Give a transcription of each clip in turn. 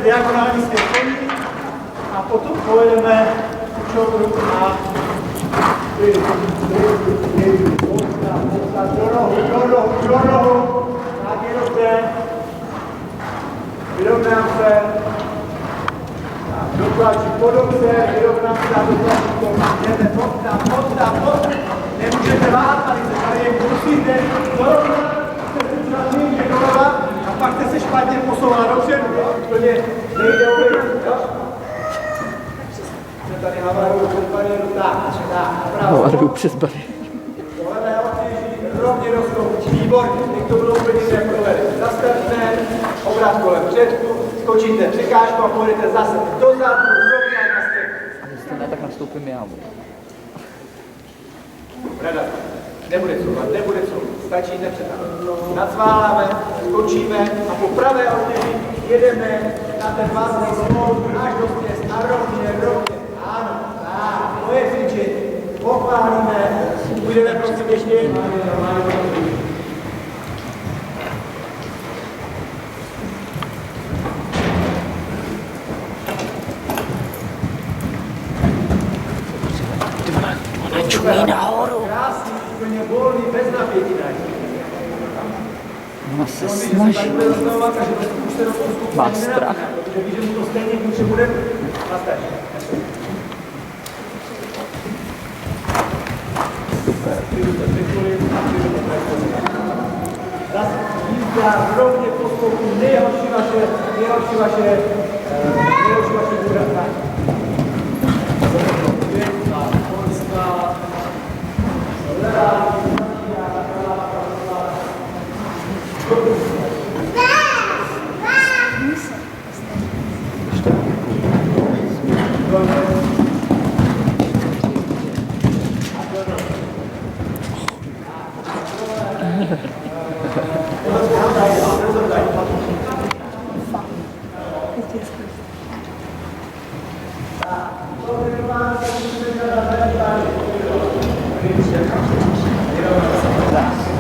Diagonální světlení a potom pojedeme učovru a do rohu, tak je dobře, vyrovnám se, dotlačí po dobře, vyrovnám se a dotlačí po dobře, pod, nemůžete váhat, tady je musíte dorovnat, jste zražený, doleva a pak jste se špatně posouvat dopředu, úplně nejde o věc, tady havaruju přes bariéru, tak, Havaruju přes bariéru. Tohle rovně do skoku, výborně, teď to bylo úplně jak provede. Zastavíme, obrat kolem předku, skočíte překážku a pojedete zase dozadu, rovně a na steku. Jestli ne, tak nastoupím já. Rada, nebude couvat, stačí nepřetáhnout. Nacváláme, skočíme a po pravé otěži jedeme na ten vazný skok až do stěs a rovně. Ano, tak, to je cvičení. Pochválíme, půjdeme prosím ještě jednou. Čumí nahoru. Krásný, úplně volný, bez napětí na ní. Ona se snaží. Má strach. Protože ví, že mu to stejně může bude nastat. Super. Zase jízda rovně po skoku, nejhorší vaše úrazná. Polska, levá, Raz,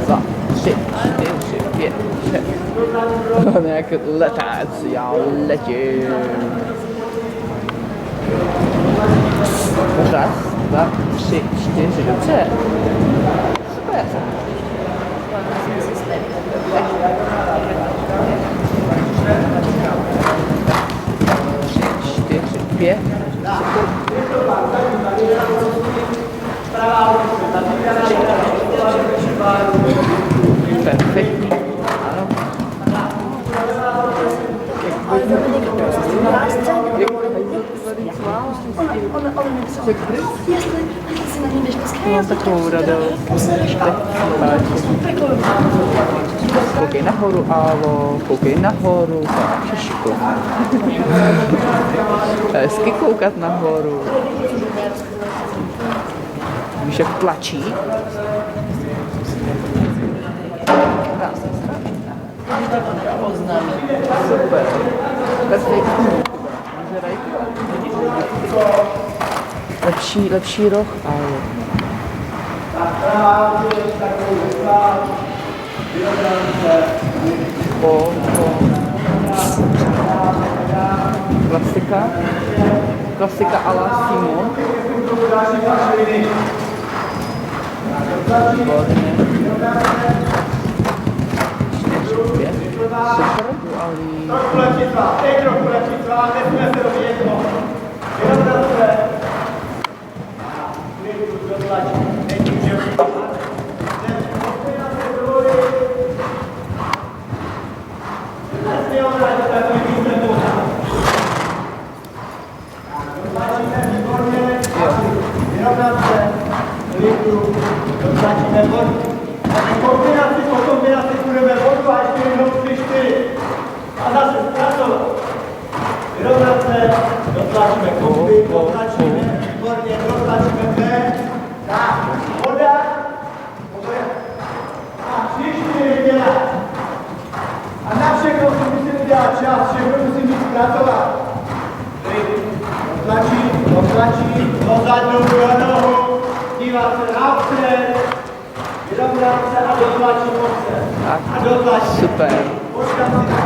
dva, tři, čtyři, pět, šest. On je jak letec, já letím. Raz, dva, tři, čtyři, dobře. Super. Tři, čtyři, pět. Perfektní. Ano. Mám takovou radost. Koukej nahoru, Ávo, koukej nahoru, to je šikovný. Hezky koukat nahoru. Víš, jak tlačí? Super. Perfektní. Lepší roh, ale... Klasika a la Simon. Výborně. 4, 5. Super, duální. Kombinaci budeme vodu a ještě jednou 3, 4. A zase zkracovat. Vyrovnat se, dotlačíme kombi, dotlačíme, výborně, dotlačíme B. Tak, voda. A 3, 4 dělat. A na všechno si musíme dělat čas, všechno musí být zkracovat. Dotlačí, dozadu, do nohu, dívat se napřed. Vyrovnat se a dotlačit se. Tak, A dotlačit. super. Počkat si